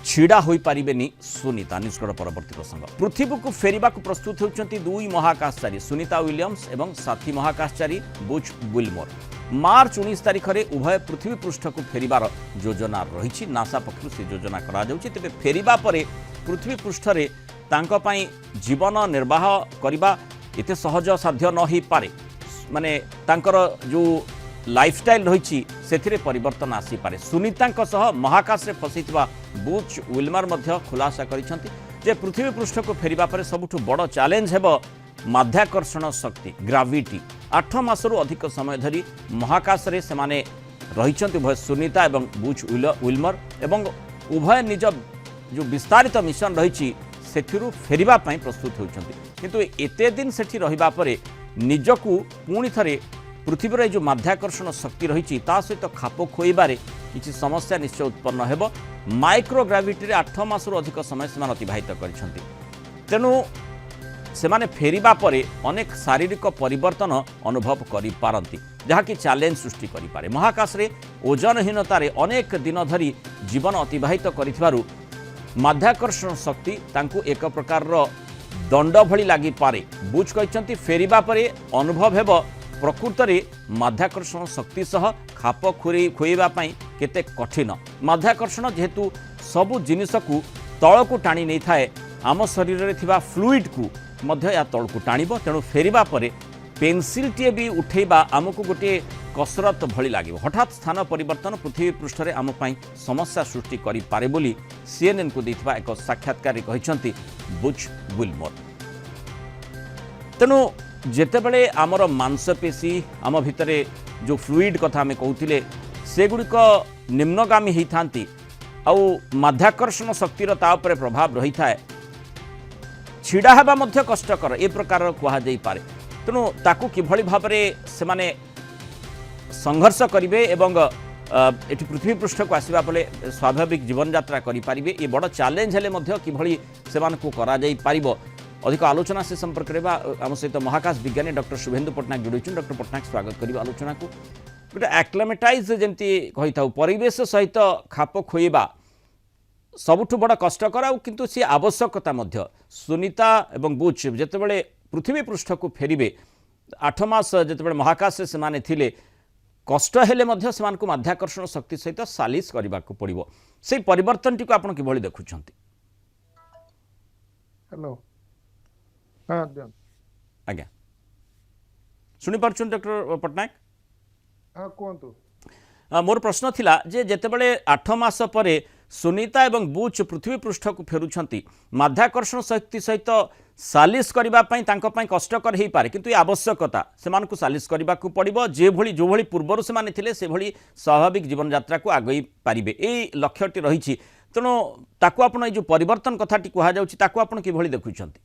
छिड़ा होई पारिबेनी सुनीता। निष्कड़ परवर्ती प्रसंग। पृथ्वी को फेरिबा को प्रस्तुत होउछंती दुई महाकाशचारी सुनीता विलियम्स एवं साथी महाकाशचारी बुच विल्मोर। मार्च 19 तारिख में उभय पृथ्वी पृष्ठ को फेरिबार योजना रही। नासा पक्षरु से योजना करा जाउछि। तेबे फेरिबा परे पृथ्वी पृष्ठ रे तांको पई जीवन निर्वाह करिबा एते सहज साध्य न होई पारे। माने तांकर जो लाइफस्टाइल रही से परिवर्तन आसी पारे। सुनीता महाकाश में फसीथिबा बुच विल्मर मध्य खुलासा करिसेंति जे पृथ्वी पृष्ठ को फेरिबा परे सबुठु बड़ चैलेंज हेबो माध्याकर्षण शक्ति ग्राविटी। 8 मासरु अधिक समय धरी महाकाश रे सेमाने रहिसेंति उभय सुनीता एवं बुच विल्मर एवं उभय निज जो विस्तारित मिशन रही सेठिरु फेरिबा पई प्रस्तुत होउछंति। किंतु एते दिन सेठी रहिबा परे निजकु पुणी थरे पृथ्वी जो माध्याकर्षण शक्ति रही सहित खाप खोबारे किसी समस्या निश्चय उत्पन्न हेब। माइक्रोग्राविटी 8 मासरु अधिक समय से अतिबाहित कर तेणु से फेरिबा परे अनेक शारीरिक परिवर्तन अनुभव करिपारंती जहाँकि चैलेंज सृष्टि करिपारे। महाकाश रे ओजनहीनतार अनेक दिन धरी जीवन अतिबाहित करिथिबारु माध्याकर्षण शक्ति तांकु एक प्रकार दंड भली लागि पारे। बुच कहते फेरिबा परे अनुभव हेब प्रकृत में माध्याकर्षण शक्ति सह खाप खोइबा पई केते कठिन। माध्याकर्षण जेहेतु सबु जिनिस को तल को टाणी नहीं थाए आम शरीर में थिबा फ्लूइड को मध्य या तल को टाणिबो। तेणु फेरिबा परे पेंसिल टे भी उठेबा आमको गोटे कसरत भली लागिबो। हठात स्थान परिवर्तन पृथ्वी पृष्ठ रे आम पई समस्या सृष्टि करि पारे बोली सीएनएन को देथिबा एक साक्षात्कार कहिसंती बुच विल्मोर। तेणु जेतेबेले आमर मांसपेशी आम भितर जो फ्लूइड कथा आम कहते से गुड़िक निम्नगामी होता आउ माध्याकर्षण शक्तिर तापर प्रभाव रही था छिड़ा हेबा मध्य कष्टकर ए प्रकार कहुई पारे। तेणु ताकू किभली भाव से माने संघर्ष करेंगे एवं एटी पृथ्वी पृष्ठ को आसवा बेले स्वाभाविक जीवन यात्रा करें ये बड़ चैलेंज हेले किभली से करा जाई पारिबो। अधिक आलोचना से संपर्क में आम सहित महाकाश विज्ञानी डॉक्टर शुभेन्दु पट्टनायक जोड़ी। डॉक्टर पट्टनायक स्वागत करिबा आलोचना को। गोटे एक्लेमेटाइज जमती कही था परिवेश सहित खाप खोइबा सबुठु बड़ कष्टकर किंतु सी आवश्यकता मध्य। सुनीता एवं बुच जेतेबेले पृथ्वी पृष्ठ को फेरिबे 8 मास जेतेबेले महाकाश से माने थिले कष्ट हेले मध्य सेमानकु माध्याकर्षण शक्ति सहित सालिस करबा को पड़िबो। से परिवर्तन टी को आपण किभली देखुछंती? हेलो आज्ञा शुणी पार्छन डॉक्टर पट्टनायक? हाँ कहतु। मोर प्रश्न थिला जे जेतेबेले 8 मास परे सुनीता एवं बुच पृथ्वी पृष्ठ को फेरुछंती माध्याकर्षण शक्ति सहित सालिस करबा पई तांको पई कष्टकर हेई पारे किंतु आवश्यकता सेमानकु सालिस करबा को पड़िबो। जो भली पूर्वर से माने थिले से भली स्वाभाविक जीवन यात्रा को आगई पारिबे ए लक्ष्यटी रही। तेणु ताकू आपण जो परिवर्तन कथाटी कहा जाउछि ताकू आपण किभली देखुछंती?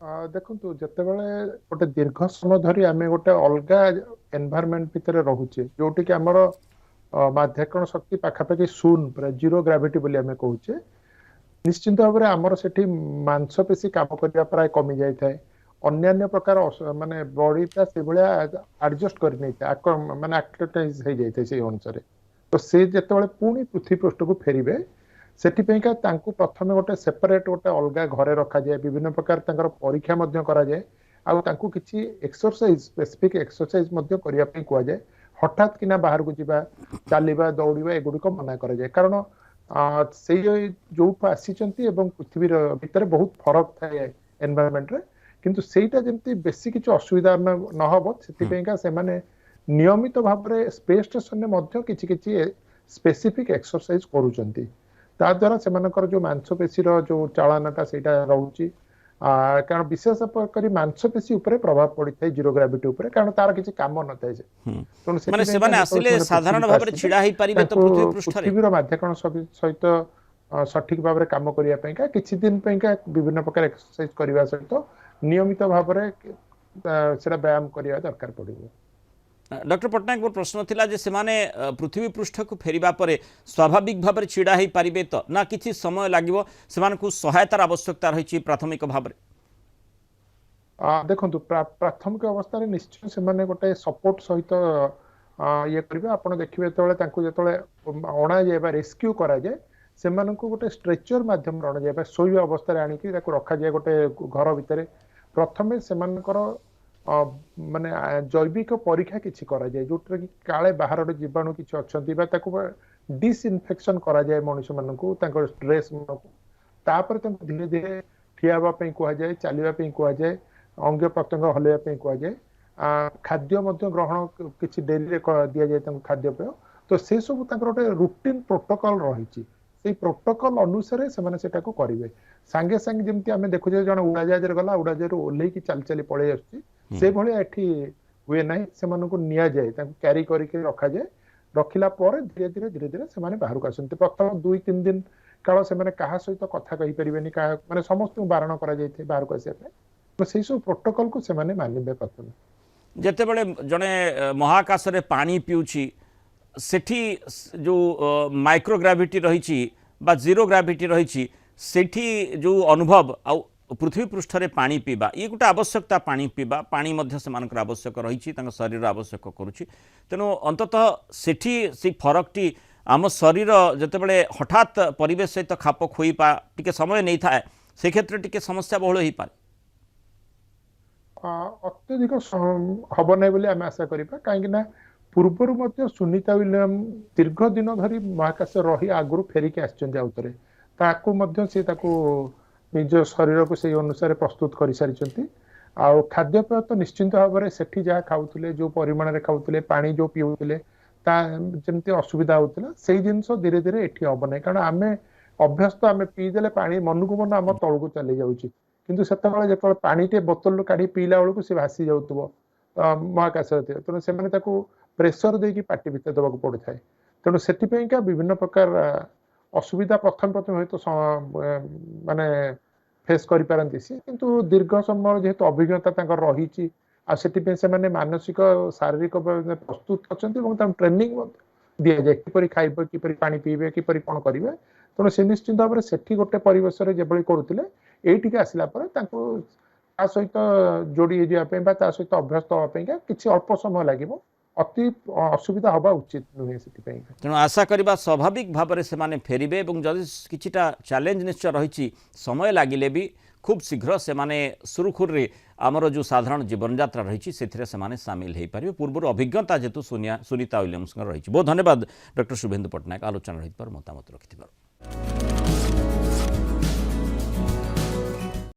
देखु जितेबाला गोटे दीर्घ समय धरी आम गोटे अलग एनवायरनमेंट भितर रोचे जोटि कि आमर माध्याकर्षण शक्ति पाखापाखि शून्य जीरो ग्राविटी बोली आम कहूचे निश्चिंत भाव में आमर से मांसपेशी काम करने प्राय कमी जाए अन्य प्रकार माने बॉडीटा से भाया एडजस्ट कर माने एक्टिवाइज हो जाए से अनुसार। तो से जिते पुणी पृथ्वी पृष्ठ को फेरिबे सेटिपेका तांकु प्रथमे गोटे सेपरेट गोटे अलग घरे रखा जाए विभिन्न प्रकार तांकर परीक्षा मध्य करा जाए आउ तांकु किछि एक्सरसाइज स्पेसिफिक एक्सरसाइज मध्य करिया पई कुआ जाए। हठात किना बाहर को जीवा चलिबा दौड़िबा एगुडिक मना करा जाए कारण से जो आसीचंती एवं पृथ्वी भीतर बहुत फरक थाए एनवायरनमेंट रे किंतु सेटा जेंती बेसी किछि असुविधा न हबो सेतिपेका से माने नियमित भाव रे स्पेस स्टेशन ने मध्य किछि किछि स्पेसिफिक एक्सरसाइज करूचंती ता द्वारा सेमानकर जो मांसपेशी जो चालनाटा सेटा रहउची कारण विशेष कर मांसपेशी ऊपर प्रभाव पड़ी था जीरो ग्राविटी ऊपर कारण तार किसी काम न थाए से माने से माने आसिले साधारण भाव रे छिड़ा ही परिबे तो पृथ्वी पृष्ठ रे पृथ्वीर माध्याकर्षण सहित सठिक भाव रे काम करिया पई किछि दिन पई विभिन्न प्रकार एक्सरसाइज करिवा सहित नियमित भाव रे सेटा व्यायाम करिया दरकार पड़िबो। डॉक्टर पट्टनायक मोर प्रश्न थिला जे सेमाने पृथ्वी पृष्ठ को फेरिबा परे स्वाभाविक भाव में छिड़ा ही पारिबे तो ना किछि समय लागिवो सेमानकु सहायतार आवश्यकता रही प्राथमिक भाव में? देखंतु प्राथमिक अवस्था रे निश्चय सेमाने गोटे सपोर्ट सहित ये करिबे। आपण देखिबे तळे तांकु जतळे अणा जाय बा रेस्क्यू करा जाय ସେମାନଙ୍କୁ ଗୋଟେ ଷ୍ଟ୍ରେଚର ମାଧ୍ୟମରେ ଅଣାଯାଏ ବା ଶୋଇବା ଅବସ୍ଥାରେ ଆଣିକି ତାକୁ ରଖାଯାଏ ଗୋଟେ ଘର ଭିତରେ। ପ୍ରଥମେ ସେମାନଙ୍କର ମାନେ ଜୈବିକ ପରୀକ୍ଷା କିଛି କରାଯାଏ, ଯୋଉଥିରେ କି କାଳେ ବାହାରର ଜୀବାଣୁ କିଛି ଅଛନ୍ତି ବା ତାକୁ ଡିସଇନଫେକ୍ସନ କରାଯାଏ ମଣିଷ ମାନଙ୍କୁ, ତାଙ୍କର ଡ୍ରେସ୍ ମାନଙ୍କୁ। ତାପରେ ତାଙ୍କୁ ଧୀରେ ଧୀରେ ଠିଆ ହେବା ପାଇଁ କୁହାଯାଏ, ଚାଲିବା ପାଇଁ କୁହାଯାଏ, ଅଙ୍ଗ ପ୍ରତ୍ୟଙ୍ଗ ହଲେଇବା ପାଇଁ କୁହାଯାଏ। ଖାଦ୍ୟ ମଧ୍ୟ ଗ୍ରହଣ କିଛି ଡେରିରେ ଦିଆଯାଏ ତାଙ୍କୁ ଖାଦ୍ୟପେୟ। ତ ସେ ସବୁ ତାଙ୍କର ଗୋଟେ ରୁଟିନ ପ୍ରୋଟୋକଲ ରହିଛି, ସେଇ ପ୍ରୋଟୋକଲ ଅନୁସାରେ ସେମାନେ ସେଟାକୁ କରିବେ। ସାଙ୍ଗେ ସାଙ୍ଗେ ଯେମିତି ଆମେ ଦେଖୁଛେ ଜଣେ ଉଡାଜାହାଜରେ ଗଲା, ଉଡାଜାହାଜରୁ ଓହ୍ଲେଇକି ଚାଲି ଚାଲି ପଳେଇ ଆସୁଛି, ସେଇଭଳିଆ ଏଠି ହୁଏ ନାହିଁ। ସେମାନଙ୍କୁ ନିଆଯାଏ, ତାଙ୍କୁ କ୍ୟାରି କରିକି ରଖାଯାଏ। ରଖିଲା ପରେ ଧୀରେ ଧୀରେ ଧୀରେ ଧୀରେ ସେମାନେ ବାହାରକୁ ଆସନ୍ତି। ପ୍ରଥମ 2-3 ଦିନ କାଳ ସେମାନେ କାହା ସହିତ କଥା କହିପାରିବେନି, କାହା ମାନେ ସମସ୍ତଙ୍କୁ ବାରଣ କରାଯାଇଥାଏ ବାହାରକୁ ଆସିବା ପାଇଁ। ତ ସେଇ ସବୁ ପ୍ରୋଟୋକଲକୁ ସେମାନେ ମାନିବେ ପ୍ରଥମେ। ଯେତେବେଳେ ଜଣେ ମହାକାଶରେ ପାଣି ପିଉଛି, ସେଠି ଯେଉଁ ମାଇକ୍ରୋଗ୍ରାଭିଟି ରହିଛି বা জিরো গ্রাভিটি রয়েছে, সেটি যে অনুভব আউ পৃথিবী পৃষ্ঠরে পানি পিবা ইয়ে গোটে আবশ্যকতা, পানি পিবা পানি মধ্যে সেমানଙ୍କର আবশ্যক রয়েছে, তাଙ୍କ শরীর আবশ্যক করুছি। তেণু অন্ততঃ সেটি সেই ফরকটি আম শরীর যেতবে হঠাৎ পরিবেশ সহিত খাপ খোইপা টিকে সময় নেই থাকে, সেক্ষেত্রে টিকে সমস্যা বহুল হয়ে পারে। ଅତ୍ୟଧିକ ହବ ନାହିଁ ବୋଲି ଆମେ ଆଶା କରିବା, କାହିଁକି ନା ପୂର୍ବରୁ ମଧ୍ୟ ସୁନିତା ୱିଲିୟମ ଦୀର୍ଘ ଦିନ ଧରି ମହାକାଶ ରହି ଆଗରୁ ଫେରିକି ଆସିଛନ୍ତି ଆଉଥରେ। ତାକୁ ମଧ୍ୟ ସେ ତାକୁ ନିଜ ଶରୀରକୁ ସେଇ ଅନୁସାରେ ପ୍ରସ୍ତୁତ କରିସାରିଛନ୍ତି। ଆଉ ଖାଦ୍ୟପେୟ ତ ନିଶ୍ଚିନ୍ତ ଭାବରେ ସେଠି ଯାହା ଖାଉଥିଲେ, ଯୋଉ ପରିମାଣରେ ଖାଉଥିଲେ, ପାଣି ଯୋଉ ପିଉଥିଲେ, ତା ଯେମିତି ଅସୁବିଧା ହଉଥିଲା, ସେଇ ଜିନିଷ ଧୀରେ ଧୀରେ ଏଠି ହବ ନାହିଁ। କାରଣ ଆମେ ଅଭ୍ୟସ୍ତ, ଆମେ ପିଇଦେଲେ ପାଣି ମନକୁ ମନ ଆମ ତଳକୁ ଚାଲି ଯାଉଛି। କିନ୍ତୁ ସେତେବେଳେ ଯେତେବେଳେ ପାଣିଟେ ବୋତଲରୁ କାଢି ପିଇଲା ବେଳକୁ ସେ ଭାସି ଯାଉଥିବ ମହାକାଶରେ ଥିବ, ତେଣୁ ସେମାନେ ତାକୁ ପ୍ରେସର ଦେଇକି ପାଟି ଭିତରେ ଦେବାକୁ ପଡିଥାଏ। ତେଣୁ ସେଥିପାଇଁକା ବିଭିନ୍ନ ପ୍ରକାର ଅସୁବିଧା ପ୍ରଥମେ ହୁଏତ ମାନେ ଫେସ୍ କରିପାରନ୍ତି ସିଏ, କିନ୍ତୁ ଦୀର୍ଘ ସମୟ ଯେହେତୁ ଅଭିଜ୍ଞତା ତାଙ୍କର ରହିଛି, ଆଉ ସେଥିପାଇଁ ସେମାନେ ମାନସିକ ଶାରୀରିକ ପ୍ରସ୍ତୁତ ଅଛନ୍ତି ଏବଂ ତାଙ୍କୁ ଟ୍ରେନିଂ ମଧ୍ୟ ଦିଆଯାଏ, କିପରି ଖାଇବେ, କିପରି ପାଣି ପିଇବେ, କିପରି କଣ କରିବେ। ତେଣୁ ସେ ନିଶ୍ଚିନ୍ତ ଭାବରେ ସେଠି ଗୋଟେ ପରିବେଶରେ ଯେଭଳି କରୁଥିଲେ, ଏଇଠିକି ଆସିଲା ପରେ ତାଙ୍କୁ ତା ସହିତ ଯୋଡି ଯିବା ପାଇଁ ବା ତା ସହିତ ଅଭ୍ୟସ୍ତ ହେବା ପାଇଁକା କିଛି ଅଳ୍ପ ସମୟ ଲାଗିବ। ଅତି ଅସୁବିଧା ହବା ଉଚିତ ନୁହେଁ ସେଥିପାଇଁ। ତେଣୁ ଆଶା କରିବା ସ୍ୱାଭାବିକ ଭାବରେ ସେମାନେ ଫେରିବେ, ଏବଂ ଯଦି କିଛିଟା ଚ୍ୟାଲେଞ୍ଜ ନିଶ୍ଚୟ ରହିଛି, ସମୟ ଲାଗିଲେ ବି খুব শীঘ্র সেমানে সুরুখুরে আমার যে সাধারণ জীবনযাত্রা রয়েছে সেথিরে সেমানে সামিল হয়ে পারিবে। পূর্বর অভিজ্ঞতা যেহেতু সুনিতা উইলিয়ামস রয়েছে। বহুত ধন্যবাদ ডক্টর শুভেন্দু পট্টনায়ক আলোচনা রহিবার মতামত রখিবার।